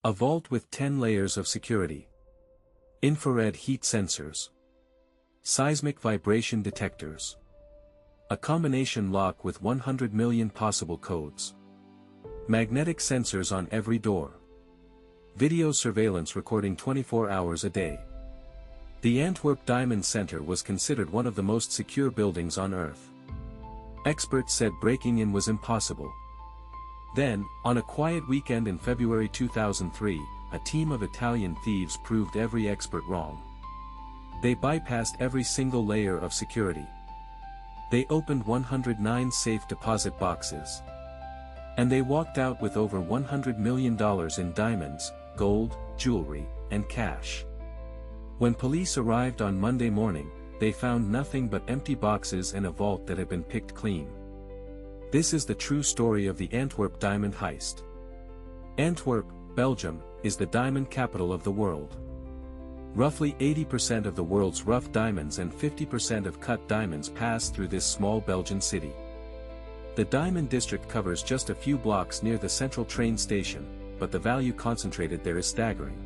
A vault with 10 layers of security. Infrared heat sensors. Seismic vibration detectors. A combination lock with 100 million possible codes. Magnetic sensors on every door. Video surveillance recording 24 hours a day. The Antwerp Diamond Center was considered one of the most secure buildings on Earth. Experts said breaking in was impossible. Then, on a quiet weekend in February 2003, a team of Italian thieves proved every expert wrong. They bypassed every single layer of security. They opened 109 safe deposit boxes. And they walked out with over $100 million in diamonds, gold, jewelry, and cash. When police arrived on Monday morning, they found nothing but empty boxes and a vault that had been picked clean. This is the true story of the Antwerp Diamond Heist. Antwerp, Belgium, is the diamond capital of the world. Roughly 80% of the world's rough diamonds and 50% of cut diamonds pass through this small Belgian city. The diamond district covers just a few blocks near the central train station, but the value concentrated there is staggering.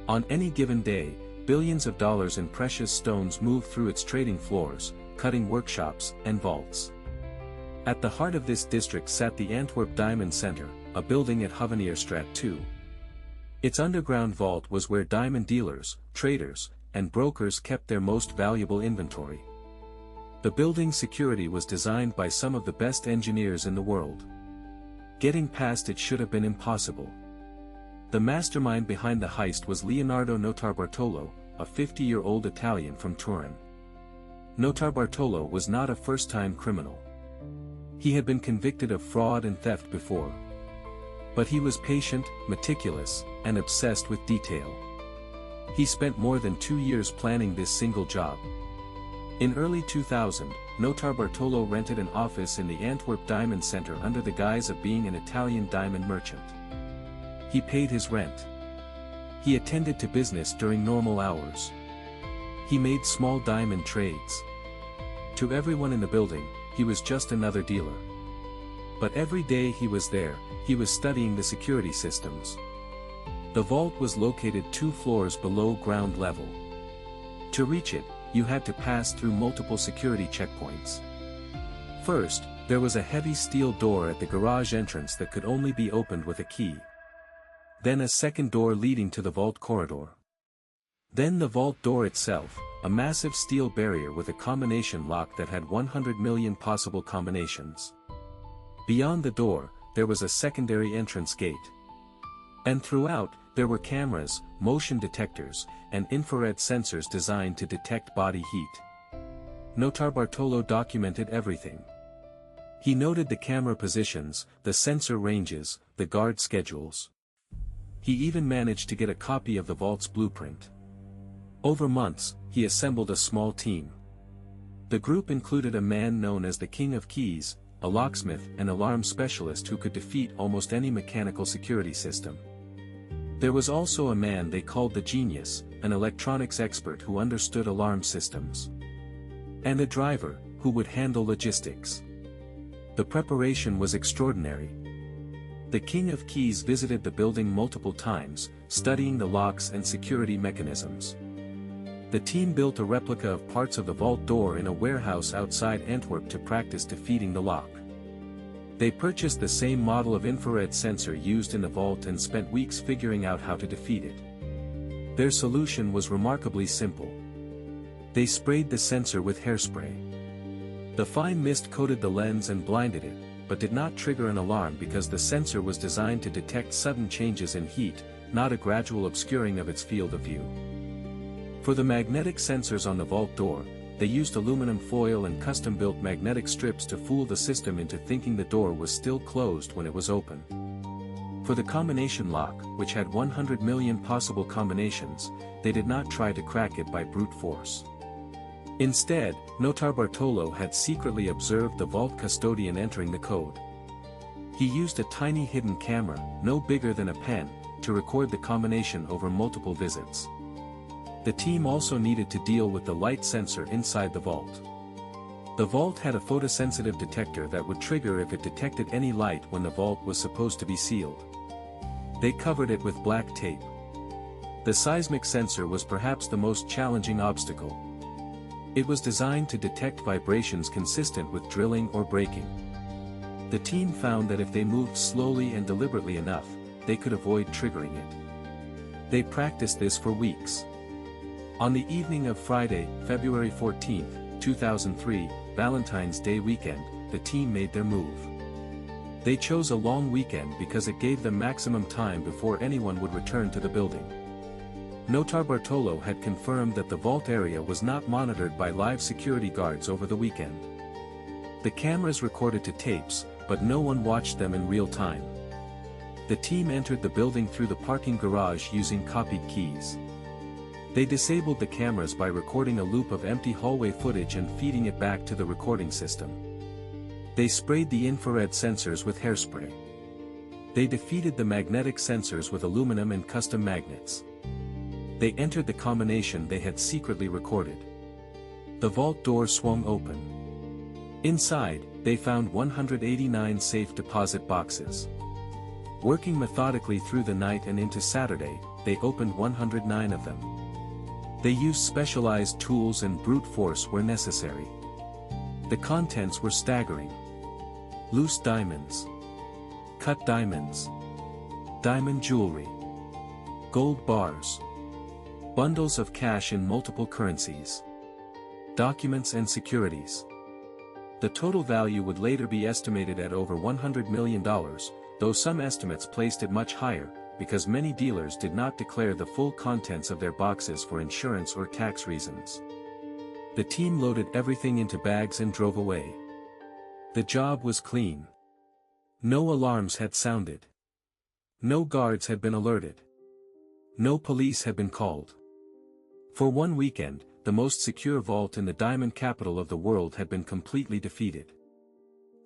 On any given day, billions of dollars in precious stones move through its trading floors, cutting workshops, and vaults. At the heart of this district sat the Antwerp Diamond Center, a building at Hovenierstraat 2. Its underground vault was where diamond dealers, traders, and brokers kept their most valuable inventory. The building's security was designed by some of the best engineers in the world. Getting past it should have been impossible. The mastermind behind the heist was Leonardo Notarbartolo, a 50-year-old Italian from Turin. Notarbartolo was not a first-time criminal. He had been convicted of fraud and theft before. But he was patient, meticulous, and obsessed with detail. He spent more than 2 years planning this single job. In early 2000, Notarbartolo rented an office in the Antwerp Diamond Center under the guise of being an Italian diamond merchant. He paid his rent. He attended to business during normal hours. He made small diamond trades. To everyone in the building, he was just another dealer. But every day he was there, he was studying the security systems. The vault was located 2 floors below ground level. To reach it, you had to pass through multiple security checkpoints. First, there was a heavy steel door at the garage entrance that could only be opened with a key. Then a second door leading to the vault corridor. Then the vault door itself, a massive steel barrier with a combination lock that had 100 million possible combinations. Beyond the door, there was a secondary entrance gate. And throughout, there were cameras, motion detectors, and infrared sensors designed to detect body heat. Notarbartolo documented everything. He noted the camera positions, the sensor ranges, the guard schedules. He even managed to get a copy of the vault's blueprint. Over months, he assembled a small team. The group included a man known as the King of Keys, a locksmith and alarm specialist who could defeat almost any mechanical security system. There was also a man they called the Genius, an electronics expert who understood alarm systems. And a driver, who would handle logistics. The preparation was extraordinary. The King of Keys visited the building multiple times, studying the locks and security mechanisms. The team built a replica of parts of the vault door in a warehouse outside Antwerp to practice defeating the lock. They purchased the same model of infrared sensor used in the vault and spent weeks figuring out how to defeat it. Their solution was remarkably simple. They sprayed the sensor with hairspray. The fine mist coated the lens and blinded it, but did not trigger an alarm because the sensor was designed to detect sudden changes in heat, not a gradual obscuring of its field of view. For the magnetic sensors on the vault door, they used aluminum foil and custom-built magnetic strips to fool the system into thinking the door was still closed when it was open. For the combination lock, which had 100 million possible combinations, they did not try to crack it by brute force. Instead, Notarbartolo had secretly observed the vault custodian entering the code. He used a tiny hidden camera, no bigger than a pen, to record the combination over multiple visits. The team also needed to deal with the light sensor inside the vault. The vault had a photosensitive detector that would trigger if it detected any light when the vault was supposed to be sealed. They covered it with black tape. The seismic sensor was perhaps the most challenging obstacle. It was designed to detect vibrations consistent with drilling or breaking. The team found that if they moved slowly and deliberately enough, they could avoid triggering it. They practiced this for weeks. On the evening of Friday, February 14, 2003, Valentine's Day weekend, the team made their move. They chose a long weekend because it gave them maximum time before anyone would return to the building. Notarbartolo had confirmed that the vault area was not monitored by live security guards over the weekend. The cameras recorded to tapes, but no one watched them in real time. The team entered the building through the parking garage using copied keys. They disabled the cameras by recording a loop of empty hallway footage and feeding it back to the recording system. They sprayed the infrared sensors with hairspray. They defeated the magnetic sensors with aluminum and custom magnets. They entered the combination they had secretly recorded. The vault door swung open. Inside, they found 189 safe deposit boxes. Working methodically through the night and into Saturday, they opened 109 of them. They used specialized tools and brute force where necessary. The contents were staggering. Loose diamonds. Cut diamonds. Diamond jewelry. Gold bars. Bundles of cash in multiple currencies. Documents and securities. The total value would later be estimated at over $100 million, though some estimates placed it much higher, because many dealers did not declare the full contents of their boxes for insurance or tax reasons. The team loaded everything into bags and drove away. The job was clean. No alarms had sounded. No guards had been alerted. No police had been called. For one weekend, the most secure vault in the diamond capital of the world had been completely defeated.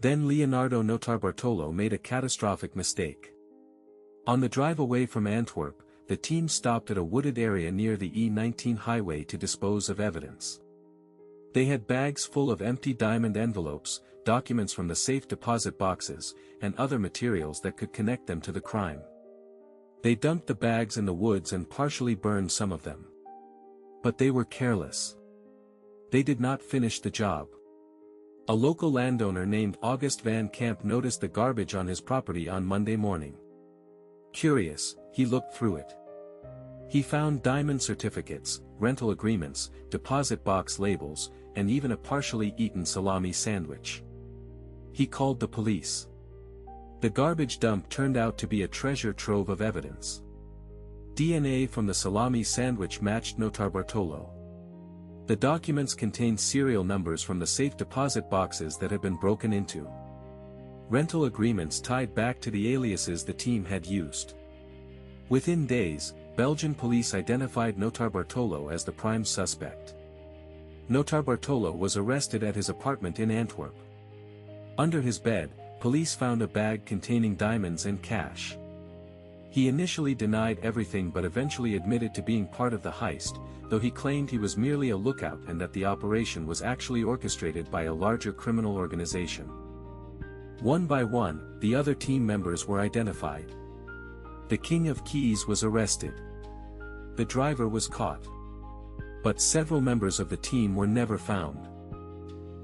Then Leonardo Notarbartolo made a catastrophic mistake. On the drive away from Antwerp, the team stopped at a wooded area near the E19 highway to dispose of evidence. They had bags full of empty diamond envelopes, documents from the safe deposit boxes, and other materials that could connect them to the crime. They dumped the bags in the woods and partially burned some of them. But they were careless. They did not finish the job. A local landowner named August Van Camp noticed the garbage on his property on Monday morning. Curious, he looked through it. He found diamond certificates, rental agreements, deposit box labels, and even a partially eaten salami sandwich. He called the police. The garbage dump turned out to be a treasure trove of evidence. DNA from the salami sandwich matched Notarbartolo. The documents contained serial numbers from the safe deposit boxes that had been broken into. Rental agreements tied back to the aliases the team had used. Within days, Belgian police identified Notarbartolo as the prime suspect. Notarbartolo was arrested at his apartment in Antwerp. Under his bed, police found a bag containing diamonds and cash. He initially denied everything but eventually admitted to being part of the heist, though he claimed he was merely a lookout and that the operation was actually orchestrated by a larger criminal organization. One by one, the other team members were identified. The King of Keys was arrested. The driver was caught. But several members of the team were never found.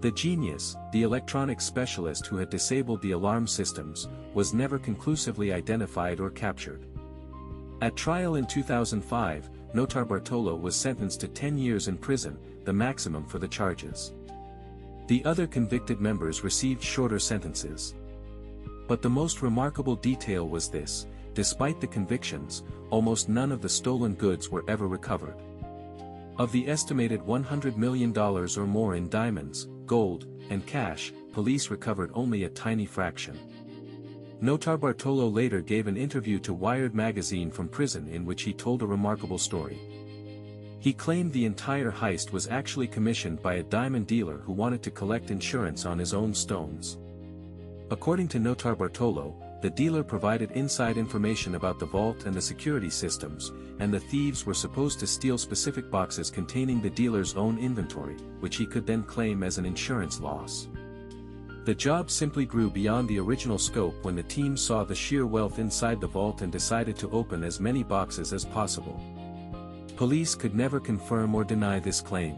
The genius, the electronics specialist who had disabled the alarm systems, was never conclusively identified or captured. At trial in 2005, Notarbartolo was sentenced to 10 years in prison, the maximum for the charges. The other convicted members received shorter sentences. But the most remarkable detail was this: despite the convictions, almost none of the stolen goods were ever recovered. Of the estimated $100 million or more in diamonds, gold, and cash, police recovered only a tiny fraction. Notarbartolo later gave an interview to Wired magazine from prison in which he told a remarkable story. He claimed the entire heist was actually commissioned by a diamond dealer who wanted to collect insurance on his own stones. According to Notarbartolo, the dealer provided inside information about the vault and the security systems, and the thieves were supposed to steal specific boxes containing the dealer's own inventory, which he could then claim as an insurance loss. The job simply grew beyond the original scope when the team saw the sheer wealth inside the vault and decided to open as many boxes as possible. Police could never confirm or deny this claim.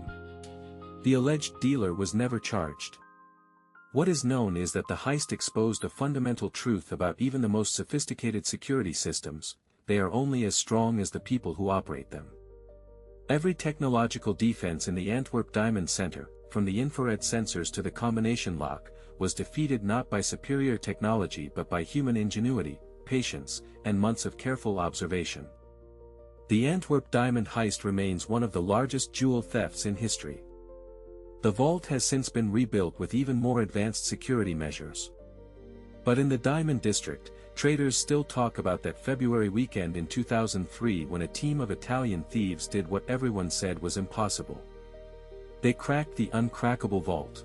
The alleged dealer was never charged. What is known is that the heist exposed a fundamental truth about even the most sophisticated security systems: they are only as strong as the people who operate them. Every technological defense in the Antwerp Diamond Center, from the infrared sensors to the combination lock, was defeated not by superior technology but by human ingenuity, patience, and months of careful observation. The Antwerp Diamond Heist remains one of the largest jewel thefts in history. The vault has since been rebuilt with even more advanced security measures. But in the Diamond District, traders still talk about that February weekend in 2003 when a team of Italian thieves did what everyone said was impossible. They cracked the uncrackable vault.